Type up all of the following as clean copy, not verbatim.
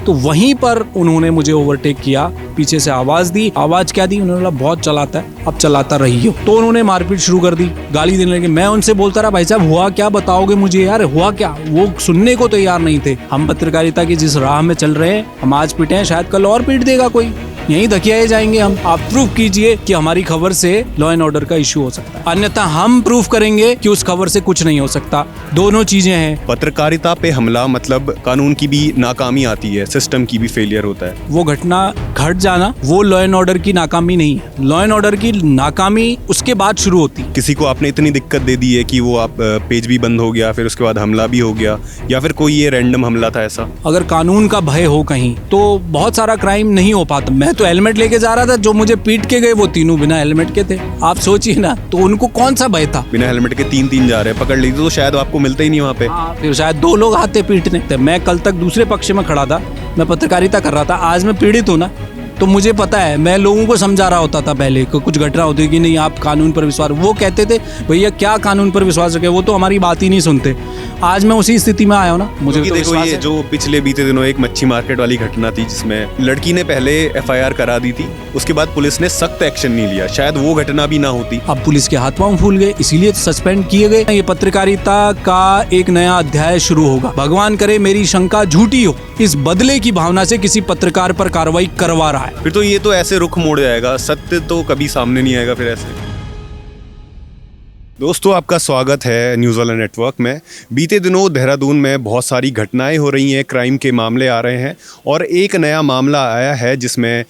तो वहीं पर उन्होंने मुझे ओवरटेक किया, पीछे से आवाज दी। आवाज क्या दी? उन्होंने बोला बहुत चलाता है, अब चलाता रहिए। तो उन्होंने मारपीट शुरू कर दी, गाली देने लगे। मैं उनसे बोलता रहा, भाई साहब हुआ क्या, बताओगे मुझे यार, हुआ क्या? वो सुनने को तैयार नहीं थे। हम पत्रकारिता की जिस राह में चल रहे हैं, हम आज पीटे हैं, शायद कल और पीट देगा कोई, यहीं धकियाए जाएंगे हम। आप प्रूफ कीजिए कि हमारी खबर से लॉ एंड ऑर्डर का इशू हो सकता है, अन्यथा हम प्रूफ करेंगे कि उस खबर से कुछ नहीं हो सकता। दोनों चीजें हैं। पत्रकारिता पे हमला मतलब कानून की भी नाकामी आती है, सिस्टम की भी फेलियर होता है। वो घटना घट जाना, वो लॉ एंड ऑर्डर की नाकामी नहीं है। लॉ एंड ऑर्डर की नाकामी उसके बाद शुरू होती है। किसी को आपने इतनी दिक्कत दे दी है कि वो आप पेज भी बंद हो गया, फिर उसके बाद हमला भी हो गया, या फिर कोई ये रैंडम हमला था ऐसा? अगर कानून का भय हो कहीं तो बहुत सारा क्राइम नहीं हो पाता। मैं तो हेलमेट लेके जा रहा था, जो मुझे पीट के गए वो तीनों बिना हेलमेट के थे। आप सोचिए ना, तो उनको कौन सा भय था? बिना हेलमेट के तीन जा रहे हैं, पकड़ लीजिए तो शायद आपको मिलते ही नहीं वहाँ पे। फिर शायद 2 लोग आते पीटने। मैं कल तक दूसरे पक्ष में खड़ा था, मैं पत्रकारिता कर रहा था। आज मैं पीड़ित हूँ ना, तो मुझे पता है, मैं लोगों को समझा रहा होता था पहले को कुछ घटना होती कि नहीं आप कानून पर विश्वास। वो कहते थे भैया क्या कानून पर विश्वास रखे, वो तो हमारी बात ही नहीं सुनते। आज मैं उसी स्थिति में आया हूँ ना, मुझे तो देखो ये जो पिछले बीते दिनों एक मच्छी मार्केट वाली घटना थी जिसमें लड़की ने पहले एफआईआर करा दी थी, उसके बाद पुलिस ने सख्त एक्शन नहीं लिया, शायद वो घटना भी ना होती। अब पुलिस के हाथ पांव फूल गए, इसीलिए सस्पेंड किए गए। ये पत्रकारिता का एक नया अध्याय शुरू होगा। भगवान करे मेरी शंका झूठी हो, इस बदले की भावना से किसी पत्रकार पर कार्रवाई करवा रहा है। फिर तो ये तो ऐसे रुख मोड़ जाएगा, सत्य तो कभी सामने नहीं आएगा फिर ऐसे। दोस्तों आपका स्वागत है न्यूज़ वाला नेटवर्क में। बीते दिनों देहरादून में बहुत सारी घटनाएं हो रही हैं, क्राइम के मामले आ रहे हैं और एक नया मामला आया है जिसमें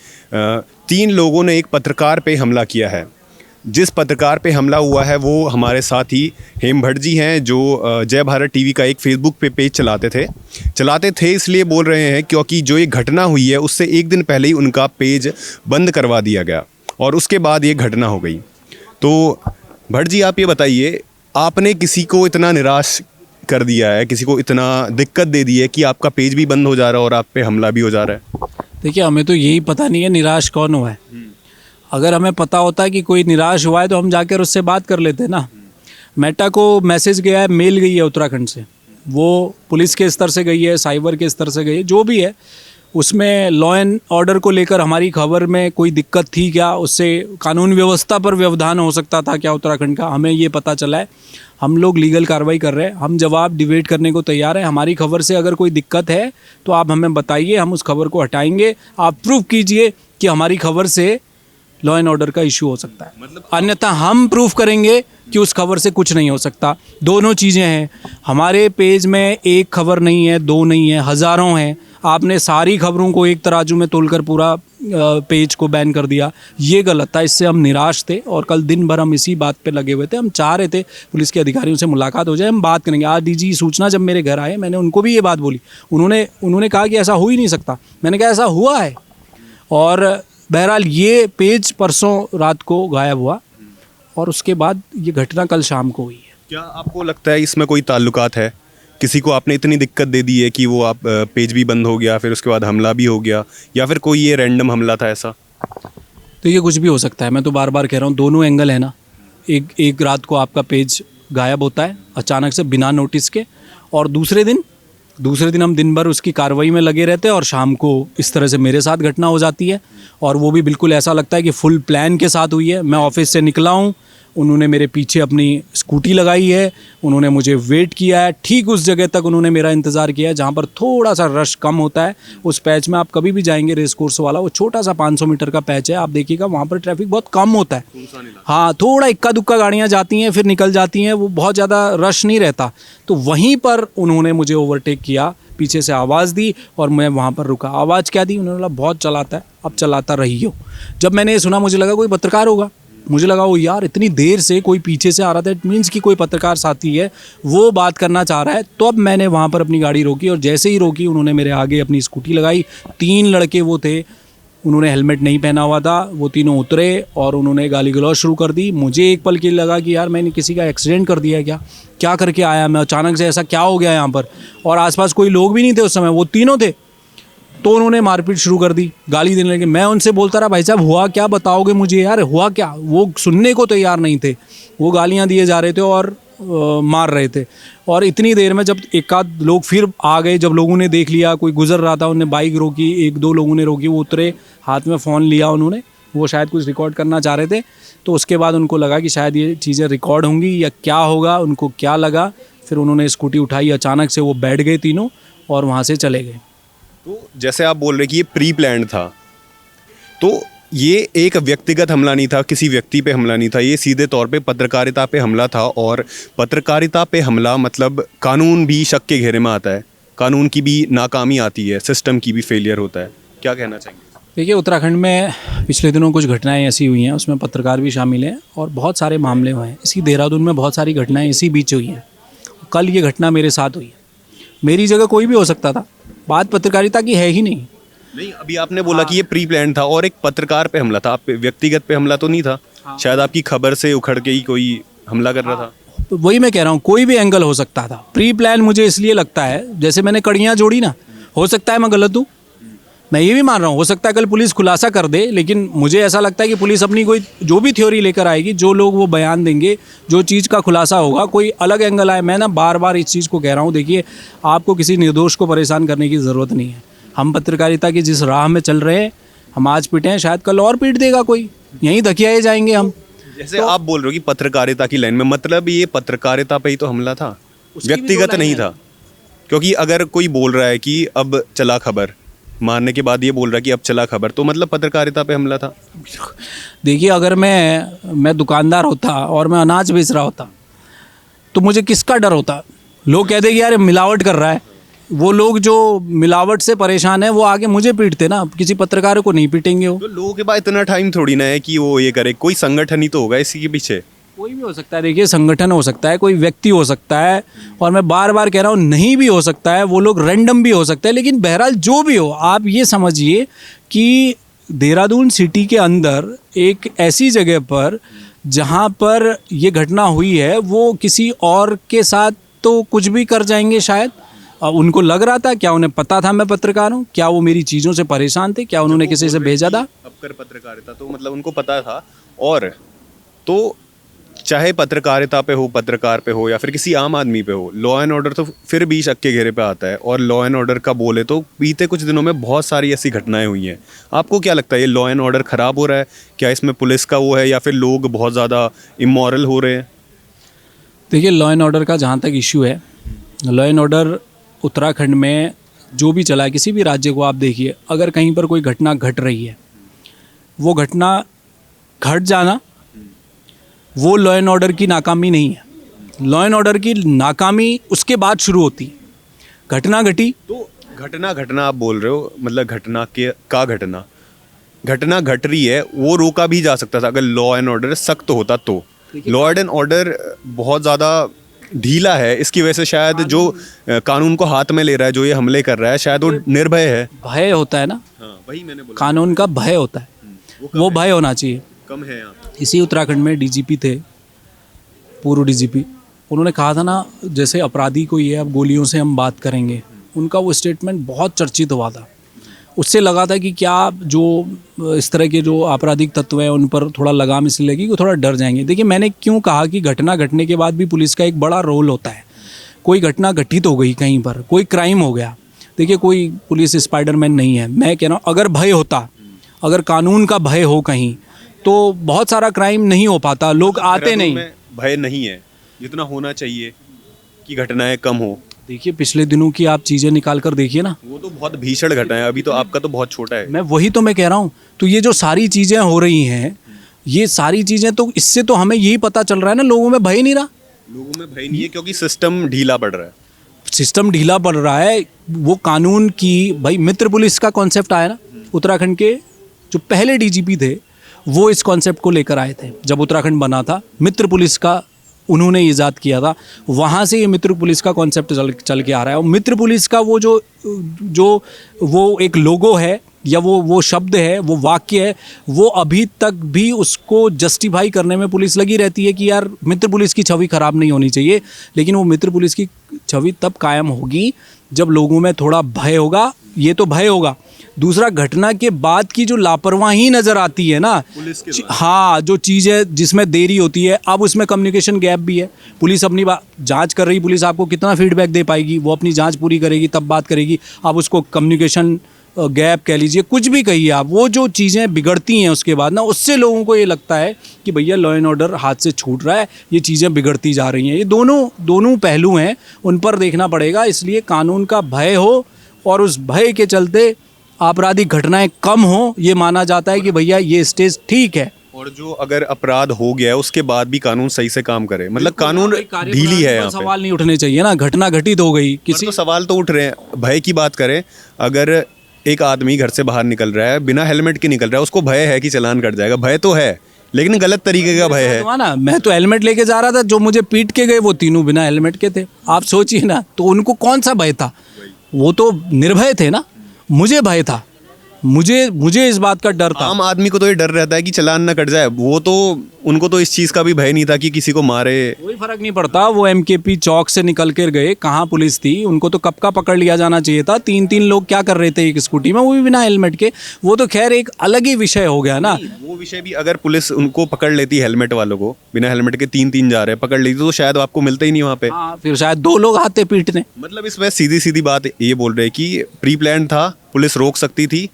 3 लोगों ने एक पत्रकार पे हमला किया है। जिस पत्रकार पे हमला हुआ है वो हमारे साथी हेम भट्ट जी हैं, जो जय भारत टीवी का एक फेसबुक पे पेज चलाते थे इसलिए बोल रहे हैं क्योंकि जो ये घटना हुई है उससे एक दिन पहले ही उनका पेज बंद करवा दिया गया और उसके बाद ये घटना हो गई। तो भट्ट जी आप ये बताइए, आपने किसी को इतना निराश कर दिया है, किसी को इतना दिक्कत दे दी है कि आपका पेज भी बंद हो जा रहा है और आप पे हमला भी हो जा रहा है? देखिए हमें तो यही पता नहीं है निराश कौन हुआ है। अगर हमें पता होता कि कोई निराश हुआ है तो हम जाकर उससे बात कर लेते ना। मेटा को मैसेज गया है, मेल गई है उत्तराखंड से, वो पुलिस के स्तर से गई है, साइबर के स्तर से गई है, जो भी है उसमें लॉ एंड ऑर्डर को लेकर हमारी खबर में कोई दिक्कत थी क्या, उससे कानून व्यवस्था पर व्यवधान हो सकता था क्या उत्तराखंड का, हमें ये पता चला है। हम लोग लीगल कार्रवाई कर रहे हैं, हम जवाब डिबेट करने को तैयार हैं। हमारी खबर से अगर कोई दिक्कत है तो आप हमें बताइए, हम उस खबर को हटाएंगे। आप प्रूफ कीजिए कि हमारी खबर से लॉ एंड ऑर्डर का इशू हो सकता है, मतलब अन्यथा हम प्रूफ करेंगे कि उस खबर से कुछ नहीं हो सकता। दोनों चीज़ें हैं। हमारे पेज में एक खबर नहीं है, 2 नहीं है, हज़ारों हैं। आपने सारी खबरों को एक तराजू में तोलकर पूरा पेज को बैन कर दिया, ये गलत था। इससे हम निराश थे और कल दिन भर हम इसी बात पे लगे हुए थे। हम चाह रहे थे पुलिस के अधिकारियों से मुलाकात हो जाए, हम बात करेंगे। आज डीजी सूचना जब मेरे घर आए, मैंने उनको भी ये बात बोली। उन्होंने कहा कि ऐसा हो ही नहीं सकता। मैंने कहा ऐसा हुआ है। और बहरहाल ये पेज परसों रात को गायब हुआ और उसके बाद ये घटना कल शाम को हुई है। क्या आपको लगता है इसमें कोई ताल्लुकात है? किसी को आपने इतनी दिक्कत दे दी है कि वो आप पेज भी बंद हो गया, फिर उसके बाद हमला भी हो गया, या फिर कोई ये रैंडम हमला था ऐसा? तो ये कुछ भी हो सकता है। मैं तो बार बार कह रहा हूँ, दोनों एंगल है ना। एक रात को आपका पेज गायब होता है अचानक से बिना नोटिस के, और दूसरे दिन हम दिन भर उसकी कार्रवाई में लगे रहते हैं और शाम को इस तरह से मेरे साथ घटना हो जाती है। और वो भी बिल्कुल ऐसा लगता है कि फुल प्लान के साथ हुई है। मैं ऑफिस से निकला हूँ, उन्होंने मेरे पीछे अपनी स्कूटी लगाई है, उन्होंने मुझे वेट किया है, ठीक उस जगह तक उन्होंने मेरा इंतज़ार किया है जहाँ पर थोड़ा सा रश कम होता है। उस पैच में आप कभी भी जाएंगे, रेस कोर्स वाला, वो छोटा सा 500 मीटर का पैच है, आप देखिएगा वहाँ पर ट्रैफिक बहुत कम होता है। हाँ, थोड़ा इक्का दुक्का गाड़ियाँ जाती हैं फिर निकल जाती हैं, वो बहुत ज़्यादा रश नहीं रहता। तो वहीं पर उन्होंने मुझे ओवरटेक किया, पीछे से आवाज़ दी और मैं वहाँ पर रुका। आवाज़ क्या दी? उन्होंने बोला बहुत चलाता है, अब चलाता रहिए। जब मैंने ये सुना मुझे लगा कोई पत्रकार होगा। मुझे लगा वो यार इतनी देर से कोई पीछे से आ रहा था, इट मीन्स कि कोई पत्रकार साथी है, वो बात करना चाह रहा है। तो अब मैंने वहाँ पर अपनी गाड़ी रोकी और जैसे ही रोकी उन्होंने मेरे आगे अपनी स्कूटी लगाई। 3 लड़के वो थे, उन्होंने हेलमेट नहीं पहना हुआ था, वो तीनों उतरे और उन्होंने गाली गलौज शुरू कर दी। मुझे एक पल के लिए लगा कि यार मैंने किसी का एक्सीडेंट कर दिया है क्या करके आया मैं, अचानक से ऐसा क्या हो गया यहाँ पर। और आसपास कोई लोग भी नहीं थे उस समय, वो तीनों थे। तो उन्होंने मारपीट शुरू कर दी, गाली देने लगे। मैं उनसे बोलता रहा, भाई साहब हुआ क्या, बताओगे मुझे यार, हुआ क्या? वो सुनने को तैयार नहीं थे, वो गालियाँ दिए जा रहे थे। और मार रहे थे। और इतनी देर में जब एक आध लोग फिर आ गए, जब लोगों ने देख लिया कोई गुजर रहा था, उन्होंने बाइक रोकी, एक दो लोगों ने रोकी, वो उतरे, हाथ में फ़ोन लिया उन्होंने, वो शायद कुछ रिकॉर्ड करना चाह रहे थे। तो उसके बाद उनको लगा कि शायद ये चीज़ें रिकॉर्ड होंगी या क्या होगा, उनको क्या लगा, फिर उन्होंने स्कूटी उठाई, अचानक से वो बैठ गए तीनों और वहाँ से चले गए। तो जैसे आप बोल रहे कि ये प्री प्लान्ड था, तो ये एक व्यक्तिगत हमला नहीं था, किसी व्यक्ति पे हमला नहीं था, ये सीधे तौर पे पत्रकारिता पे हमला था। और पत्रकारिता पे हमला मतलब कानून भी शक के घेरे में आता है, कानून की भी नाकामी आती है, सिस्टम की भी फेलियर होता है। क्या कहना चाहेंगे? देखिए, उत्तराखंड में पिछले दिनों कुछ घटनाएं ऐसी हुई हैं, उसमें पत्रकार भी शामिल हैं और बहुत सारे मामले हुए हैं। इसी देहरादून में बहुत सारी घटनाएं इसी बीच हुई हैं। कल ये घटना मेरे साथ हुई है, मेरी जगह कोई भी हो सकता था। बात पत्रकारिता की है ही नहीं। नहीं, अभी आपने बोला कि ये प्री प्लान था और एक पत्रकार पे हमला था, आप पे व्यक्तिगत पे हमला तो नहीं था। शायद आपकी खबर से उखड़ के ही कोई हमला कर रहा था। तो वही मैं कह रहा हूँ, कोई भी एंगल हो सकता था। प्री प्लान मुझे इसलिए लगता है, जैसे मैंने कड़ियाँ जोड़ी ना, हो सकता है मैं गलत हूँ, मैं ये भी मान रहा हूँ, हो सकता है कल पुलिस खुलासा कर दे, लेकिन मुझे ऐसा लगता है कि पुलिस अपनी कोई जो भी थ्योरी लेकर आएगी, जो लोग वो बयान देंगे, जो चीज़ का खुलासा होगा, कोई अलग एंगल आए। मैं ना बार बार इस चीज़ को कह रहा हूँ, देखिए, आपको किसी निर्दोष को परेशान करने की ज़रूरत नहीं है। हम पत्रकारिता की जिस राह में चल रहे हैं, हम आज पीटे हैं, शायद कल और पीट देगा कोई, यहीं धकियाए जाएंगे हम। जैसे आप बोल रहे हो कि पत्रकारिता की लाइन में, मतलब ये पत्रकारिता पे ही तो हमला था, व्यक्तिगत नहीं था। क्योंकि अगर कोई बोल रहा है कि अब चला खबर, मारने के बाद ये बोल रहा है कि अब चला खबर, तो मतलब पत्रकारिता पे हमला था। देखिए, अगर मैं दुकानदार होता और मैं अनाज बेच रहा होता, तो मुझे किसका डर होता? लोग कहते कि यार मिलावट कर रहा है। वो लोग जो मिलावट से परेशान है, वो आगे मुझे पीटते ना, किसी पत्रकार को नहीं पीटेंगे वो। तो लोगों के पास इतना टाइम थोड़ी ना है कि वो ये करे, कोई संगठन ही तो होगा इसी के पीछे। कोई भी हो सकता है। देखिए, संगठन हो सकता है, कोई व्यक्ति हो सकता है, और मैं बार बार कह रहा हूँ, नहीं भी हो सकता है, वो लोग रैंडम भी हो सकते हैं। लेकिन बहरहाल जो भी हो, आप ये समझिए कि देहरादून सिटी के अंदर एक ऐसी जगह पर जहाँ पर ये घटना हुई है, वो किसी और के साथ तो कुछ भी कर जाएंगे शायद। उनको लग रहा था, क्या उन्हें पता था मैं पत्रकार हूँ? क्या वो मेरी चीज़ों से परेशान थे? क्या उन्होंने किसी से भेजा था? अब कर पत्रकारिता, तो मतलब उनको पता था। और तो चाहे पत्रकारिता पे हो, पत्रकार पे हो, या फिर किसी आम आदमी पे हो, लॉ एंड ऑर्डर तो फिर भी शक के घेरे पे आता है। और लॉ एंड ऑर्डर का बोले तो बीते कुछ दिनों में बहुत सारी ऐसी घटनाएं हुई हैं। आपको क्या लगता है, ये लॉ एंड ऑर्डर ख़राब हो रहा है? क्या इसमें पुलिस का वो है, या फिर लोग बहुत ज़्यादा इमोरल हो रहे हैं? देखिए, लॉ एंड ऑर्डर का जहाँ तक इशू है, लॉ एंड ऑर्डर उत्तराखंड में जो भी चला है, किसी भी राज्य को आप देखिए, अगर कहीं पर कोई घटना घट रही है, वो घटना घट जाना वो लॉ एंड ऑर्डर की नाकामी नहीं है। लॉ एंड ऑर्डर की नाकामी उसके बाद शुरू होती। घटना घटी तो घटना आप बोल रहे हो, मतलब घटना घट रही है, वो रोका भी जा सकता था अगर लॉ एंड ऑर्डर सख्त होता। तो लॉ एंड ऑर्डर बहुत ज़्यादा ढीला है, इसकी वजह से शायद जो कानून को हाथ में ले रहा है, जो ये हमले कर रहा है, शायद वो निर्भय है। भय होता है ना, हाँ, वही मैंने बोला, कानून का भय होता है, वो भय होना चाहिए। कम है यहाँ। इसी उत्तराखंड में डीजीपी थे, पूर्व डीजीपी, उन्होंने कहा था ना, जैसे अपराधी को ये अब गोलियों से हम बात करेंगे, उनका वो स्टेटमेंट बहुत चर्चित हुआ था। उससे लगा था कि क्या जो इस तरह के जो आपराधिक तत्व हैं उन पर थोड़ा लगाम इसलिए लगी कि थोड़ा डर जाएंगे। देखिए, मैंने क्यों कहा कि घटना घटने के बाद भी पुलिस का एक बड़ा रोल होता है। कोई घटना घटित हो गई, कहीं पर कोई क्राइम हो गया, देखिए कोई पुलिस स्पाइडरमैन नहीं है। मैं कह रहा हूँ, अगर भय होता, अगर कानून का भय हो कहीं, तो बहुत सारा क्राइम नहीं हो पाता, लोग आते नहीं। भय नहीं है जितना होना चाहिए कि घटनाएं कम हो। देखिए, पिछले दिनों की आप चीज़ें निकाल कर देखिए ना, वो तो बहुत भीषण घटना है। अभी तो आपका तो बहुत छोटा है। मैं वही तो मैं कह रहा हूँ। तो ये जो सारी चीज़ें हो रही हैं, ये सारी चीज़ें, तो इससे तो हमें यही पता चल रहा है ना, लोगों में भय नहीं रहा। लोगों में भय नहीं है क्योंकि सिस्टम ढीला पड़ रहा है। सिस्टम ढीला पड़ रहा है। वो कानून की, भाई मित्र पुलिस का कॉन्सेप्ट आया ना, उत्तराखंड के जो पहले डीजीपी थे वो इस कॉन्सेप्ट को लेकर आए थे। जब उत्तराखंड बना था, मित्र पुलिस का उन्होंने ईजाद किया था। वहाँ से ये मित्र पुलिस का कॉन्सेप्ट चल के आ रहा है। और मित्र पुलिस का वो जो वो एक लोगो है, या वो शब्द है, वो वाक्य है, वो अभी तक भी उसको जस्टिफाई करने में पुलिस लगी रहती है कि यार मित्र पुलिस की छवि ख़राब नहीं होनी चाहिए। लेकिन वो मित्र पुलिस की छवि तब कायम होगी जब लोगों में थोड़ा भय होगा, ये तो भय होगा, दूसरा घटना के बाद की जो लापरवाही नज़र आती है ना, हाँ, जो चीज़ है जिसमें देरी होती है, अब उसमें कम्युनिकेशन गैप भी है। पुलिस अपनी जांच कर रही, पुलिस आपको कितना फीडबैक दे पाएगी, वो अपनी जांच पूरी करेगी तब बात करेगी, आप उसको कम्युनिकेशन गैप कह लीजिए, कुछ भी कहिए आप, वो जो चीज़ें बिगड़ती हैं उसके बाद ना, उससे लोगों को ये लगता है कि भैया लॉ एंड ऑर्डर हाथ से छूट रहा है, ये चीज़ें बिगड़ती जा रही हैं। ये दोनों पहलू हैं, उन पर देखना पड़ेगा। इसलिए कानून का भय हो और उस भय के चलते आपराधिक घटनाएं कम हो, ये माना जाता है कि भैया ये स्टेज ठीक है। और जो अगर अपराध हो गया है उसके बाद भी कानून सही से काम करे, मतलब कानून ढीली है यहाँ पे। सवाल नहीं उठने चाहिए ना, घटना घटित हो गई किसी, तो सवाल तो उठ रहे हैं। भय की बात करें, अगर एक आदमी घर से बाहर निकल रहा है बिना हेलमेट के निकल रहा है, उसको भय है कि चालान कट जाएगा, भय तो है, लेकिन गलत तरीके का भय है ना। मैं तो हेलमेट लेके जा रहा था, जो मुझे पीट के गए वो तीनों बिना हेलमेट के थे। आप सोचिए ना, तो उनको कौन सा भय था? वो तो निर्भय थे ना, मुझे भय था, मुझे इस बात का डर था। आम आदमी को तो ये डर रहता है कि चालान ना कट जाए, वो तो उनको तो इस चीज़ का भी भय नहीं था कि किसी को मारे। कोई फर्क नहीं पड़ता, वो एमकेपी चौक से निकल कर गए, कहाँ पुलिस थी, उनको तो कब का पकड़ लिया जाना चाहिए था। तीन लोग क्या कर रहे थे एक स्कूटी में, वो भी बिना हेलमेट के। वो तो खैर एक अलग ही विषय हो गया ना। वो विषय भी, अगर पुलिस उनको पकड़ लेती हेलमेट वालों को, बिना हेलमेट के तीन जा रहे हैं, पकड़ लेती तो शायद आपको मिलता ही नहीं वहाँ पे। हाँ, फिर शायद 2 लोग आते पीटने। मतलब इसमें सीधी बात ये बोल रहे हैं कि प्री प्लान था, पुलिस रोक सकती थी,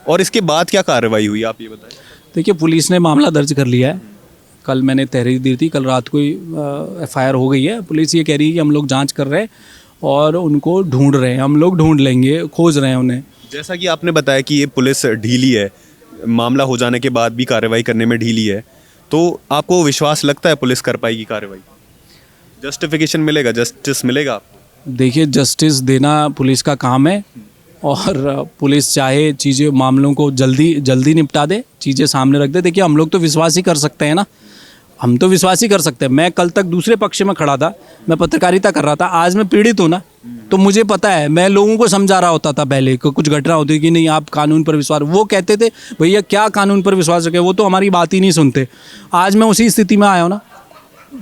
और इसके बाद क्या कार्रवाई हुई आप ये बताएं। देखिए, पुलिस ने मामला दर्ज कर लिया है। कल मैंने तहरीर दी थी, कल रात को ही FIR हो गई है। पुलिस ये कह रही है कि हम लोग जांच कर रहे हैं और उनको ढूंढ रहे हैं, हम लोग ढूंढ लेंगे, खोज रहे हैं उन्हें। जैसा कि आपने बताया कि ये पुलिस ढीली है, मामला हो जाने के बाद भी कार्रवाई करने में ढीली है, तो आपको विश्वास लगता है पुलिस कर पाएगी कार्रवाई? जस्टिफिकेशन मिलेगा, जस्टिस मिलेगा? देखिए, जस्टिस देना पुलिस का काम है, और पुलिस चाहे चीज़ें, मामलों को जल्दी निपटा दे, चीज़ें सामने रख दे। देखिए, हम लोग तो विश्वास ही कर सकते हैं ना, हम तो विश्वास ही कर सकते हैं। मैं कल तक दूसरे पक्ष में खड़ा था, मैं पत्रकारिता कर रहा था, आज मैं पीड़ित हूँ ना, तो मुझे पता है, मैं लोगों को समझा रहा होता था पहले कि कुछ घटना होती कि नहीं आप कानून पर विश्वास, वो कहते थे भैया क्या कानून पर विश्वास रखें, वो तो हमारी बात ही नहीं सुनते। आज मैं उसी स्थिति में आया हूँ ना,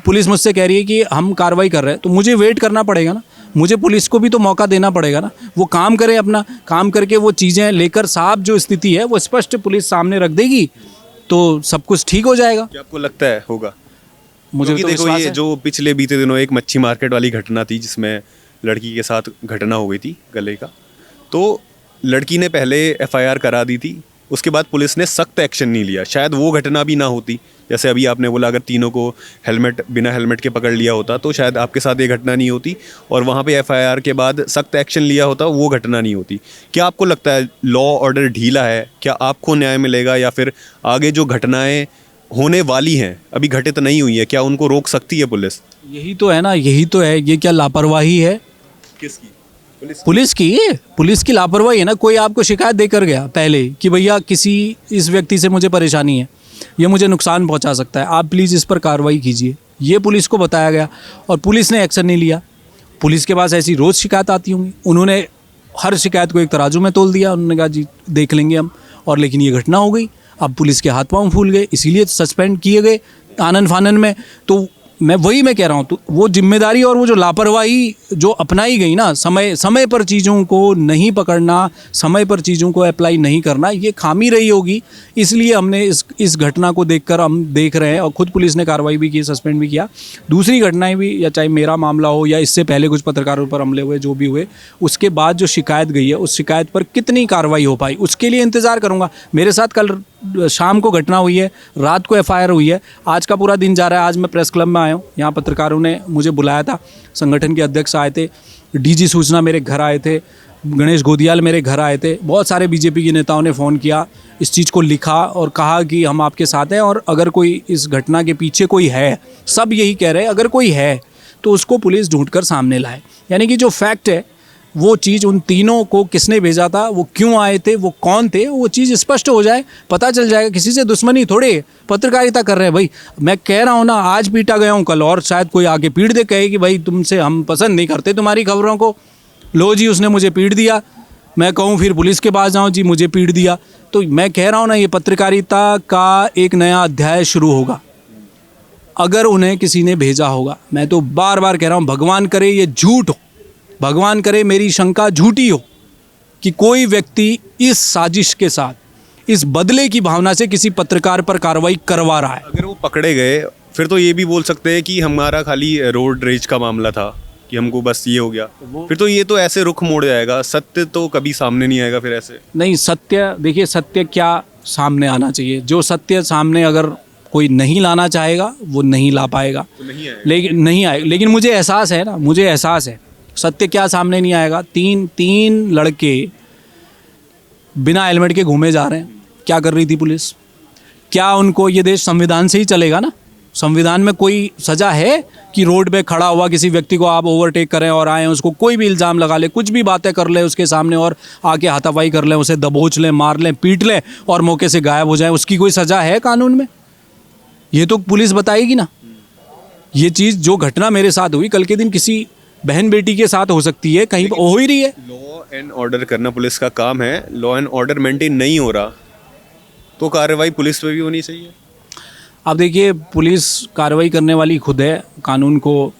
पुलिस मुझसे कह रही है कि हम कार्रवाई कर रहे हैं, तो मुझे वेट करना पड़ेगा ना, मुझे पुलिस को भी तो मौका देना पड़ेगा ना। वो काम करे, अपना काम करके वो चीज़ें लेकर साफ जो स्थिति है वो स्पष्ट पुलिस सामने रख देगी, तो सब कुछ ठीक हो जाएगा। क्या आपको लगता है होगा? मुझे तो देखो, विश्वास ये है। जो पिछले बीते दिनों एक मच्छी मार्केट वाली घटना थी जिसमें लड़की के साथ घटना हो गई थी गले का, तो लड़की ने पहले FIR करा दी थी, उसके बाद पुलिस ने सख्त एक्शन नहीं लिया। शायद वो घटना भी ना होती, जैसे अभी आपने बोला, अगर तीनों को बिना हेलमेट के पकड़ लिया होता तो शायद आपके साथ ये घटना नहीं होती, और वहाँ पे FIR के बाद सख्त एक्शन लिया होता, वो घटना नहीं होती। क्या आपको लगता है लॉ ऑर्डर ढीला है? क्या आपको न्याय मिलेगा, या फिर आगे जो घटनाएं होने वाली हैं, अभी घटित नहीं हुई है, क्या उनको रोक सकती है पुलिस? यही तो है ना, यही तो है। ये क्या लापरवाही है? किसकी? पुलिस की लापरवाही है ना। कोई आपको शिकायत देकर गया पहले कि भैया किसी इस व्यक्ति से मुझे परेशानी है, ये मुझे नुकसान पहुंचा सकता है, आप प्लीज़ इस पर कार्रवाई कीजिए, ये पुलिस को बताया गया और पुलिस ने एक्शन नहीं लिया। पुलिस के पास ऐसी रोज़ शिकायत आती होंगी, उन्होंने हर शिकायत को एक तराजू में तोल दिया, उन्होंने कहा जी देख लेंगे हम, और लेकिन ये घटना हो गई। अब पुलिस के हाथ पांव फूल गए, इसीलिए सस्पेंड किए गए आनन फानन में। तो मैं कह रहा हूँ, तो वो जिम्मेदारी और वो जो लापरवाही जो अपनाई गई ना, समय पर चीज़ों को नहीं पकड़ना, समय पर चीज़ों को अप्लाई नहीं करना, ये खामी रही होगी। इसलिए हमने इस घटना को देखकर हम देख रहे हैं, और खुद पुलिस ने कार्रवाई भी की, सस्पेंड भी किया। दूसरी घटनाएं भी, या चाहे मेरा मामला हो या इससे पहले कुछ पत्रकारों पर हमले हुए, जो भी हुए, उसके बाद जो शिकायत गई है, उस शिकायत पर कितनी कार्रवाई हो पाई, उसके लिए इंतज़ार करूँगा। मेरे साथ कल शाम को घटना हुई है, रात को FIR हुई है, आज का पूरा दिन जा रहा है। आज मैं प्रेस क्लब में आया हूँ, यहाँ पत्रकारों ने मुझे बुलाया था, संगठन के अध्यक्ष आए थे, DG सूचना मेरे घर आए थे, गणेश गोदियाल मेरे घर आए थे, बहुत सारे BJP के नेताओं ने फ़ोन किया, इस चीज़ को लिखा और कहा कि हम आपके साथ हैं, और अगर कोई इस घटना के पीछे कोई है, सब यही कह रहे हैं, अगर कोई है तो उसको पुलिस ढूंढ कर सामने लाए। यानी कि जो फैक्ट है, वो चीज़, उन तीनों को किसने भेजा था, वो क्यों आए थे, वो कौन थे, वो चीज़ स्पष्ट हो जाए, पता चल जाएगा। किसी से दुश्मनी थोड़े, पत्रकारिता कर रहे हैं भाई। मैं कह रहा हूँ ना, आज पीटा गया हूँ, कल और शायद कोई आगे पीट दे, कहे कि भाई तुमसे हम पसंद नहीं करते तुम्हारी खबरों को, लो जी उसने मुझे पीट दिया। मैं कहूँ फिर पुलिस के पास जाऊँ, जी मुझे पीट दिया। तो मैं कह रहा हूँ ना, ये पत्रकारिता का एक नया अध्याय शुरू होगा अगर उन्हें किसी ने भेजा होगा। मैं तो बार बार कह रहा हूँ, भगवान करे ये झूठ हो, भगवान करे मेरी शंका झूठी हो कि कोई व्यक्ति इस साजिश के साथ, इस बदले की भावना से किसी पत्रकार पर कार्रवाई करवा रहा है। अगर वो पकड़े गए फिर तो ये भी बोल सकते हैं कि हमारा खाली रोड रेज का मामला था, कि हमको बस ये हो गया। फिर तो ये तो ऐसे रुख मोड़ जाएगा, सत्य तो कभी सामने नहीं आएगा फिर ऐसे। नहीं, सत्य देखिए, सत्य क्या सामने आना चाहिए, जो सत्य सामने अगर कोई नहीं लाना चाहेगा वो नहीं ला पाएगा, तो नहीं आएगा। लेकिन नहीं आएगा। लेकिन मुझे एहसास है ना, मुझे एहसास है सत्य क्या सामने नहीं आएगा। तीन लड़के बिना हेलमेट के घूमे जा रहे हैं। क्या कर रही थी पुलिस? क्या उनको, ये देश संविधान से ही चलेगा ना? संविधान में कोई सज़ा है कि रोड पे खड़ा हुआ किसी व्यक्ति को आप ओवरटेक करें और आएँ, उसको कोई भी इल्ज़ाम लगा ले, कुछ भी बातें कर ले उसके सामने और आके हाथापाई कर लें, उसे दबोच लें, मार लें, पीट लें और मौके से गायब हो जाए? उसकी कोई सज़ा है कानून में? ये तो पुलिस बताएगी ना। ये चीज़, जो घटना मेरे साथ हुई, कल के दिन किसी बहन बेटी के साथ हो सकती है, कहीं हो ही रही है। लॉ एंड ऑर्डर करना पुलिस का काम है। लॉ एंड ऑर्डर मेंटेन नहीं हो रहा तो कार्रवाई पुलिस पे भी होनी चाहिए। अब देखिए, पुलिस कार्रवाई करने वाली खुद है, कानून को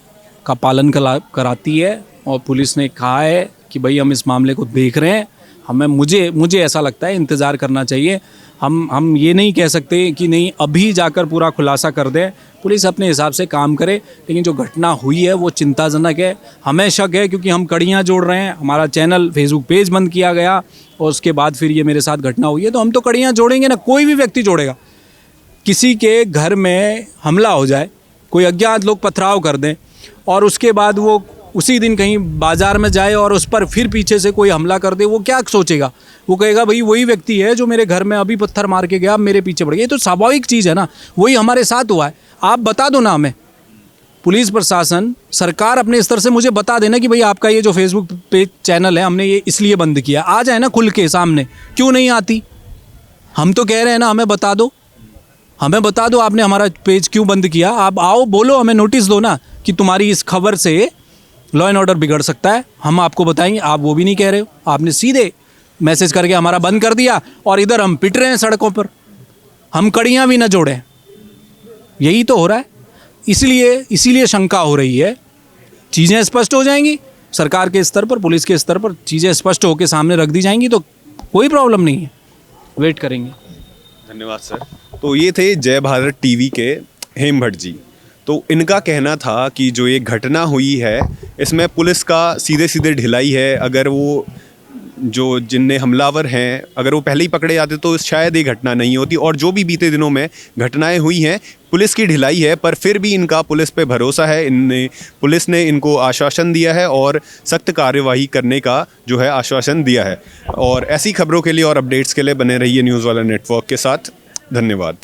का पालन कराती है, और पुलिस ने कहा है कि भाई हम इस मामले को देख रहे हैं, हमें मुझे ऐसा लगता है इंतज़ार करना चाहिए। हम ये नहीं कह सकते कि नहीं अभी जाकर पूरा खुलासा कर दें। पुलिस अपने हिसाब से काम करे, लेकिन जो घटना हुई है वो चिंताजनक है। हमें शक है क्योंकि हम कड़ियाँ जोड़ रहे हैं, हमारा चैनल फेसबुक पेज बंद किया गया और उसके बाद फिर ये मेरे साथ घटना हुई है, तो हम तो कड़ियाँ जोड़ेंगे ना, कोई भी व्यक्ति जोड़ेगा। किसी के घर में हमला हो जाए, कोई अज्ञात लोग पथराव कर दें और उसके बाद वो उसी दिन कहीं बाज़ार में जाए और उस पर फिर पीछे से कोई हमला कर दे, वो क्या सोचेगा? वो कहेगा भाई वही व्यक्ति है जो मेरे घर में अभी पत्थर मार के गया, अब मेरे पीछे पड़ गया। ये तो स्वाभाविक चीज़ है ना, वही हमारे साथ हुआ है। आप बता दो ना हमें, पुलिस प्रशासन, सरकार अपने स्तर से मुझे बता देना कि भाई आपका ये जो फेसबुक पेज चैनल है हमने ये इसलिए बंद किया। आ जाए ना खुल के सामने, क्यों नहीं आती? हम तो कह रहे हैं ना, हमें बता दो, हमें बता दो आपने हमारा पेज क्यों बंद किया। आप आओ, बोलो, हमें नोटिस दो ना कि तुम्हारी इस खबर से लॉ एंड ऑर्डर बिगड़ सकता है, हम आपको बताएंगे। आप वो भी नहीं कह रहे हो, आपने सीधे मैसेज करके हमारा बंद कर दिया और इधर हम पिट रहे हैं सड़कों पर, हम कड़ियाँ भी ना जोड़ें। यही तो हो रहा है। इसीलिए शंका हो रही है। चीज़ें स्पष्ट हो जाएंगी सरकार के स्तर पर, पुलिस के स्तर पर चीज़ें स्पष्ट होकर सामने रख दी जाएंगी तो कोई प्रॉब्लम नहीं है, वेट करेंगे। धन्यवाद सर। तो ये थे जय भारत टीवी के हेम भट्ट जी। तो इनका कहना था कि जो ये घटना हुई है इसमें पुलिस का सीधे ढिलाई है। अगर वो जो जिनने हमलावर हैं अगर वो पहले ही पकड़े जाते तो शायद ये घटना नहीं होती। और जो भी बीते दिनों में घटनाएं हुई हैं, पुलिस की ढिलाई है, पर फिर भी इनका पुलिस पे भरोसा है। पुलिस ने इनको आश्वासन दिया है और सख्त कार्यवाही करने का जो है आश्वासन दिया है। और ऐसी खबरों के लिए और अपडेट्स के लिए बने रहिए न्यूज़ वाला नेटवर्क के साथ। धन्यवाद।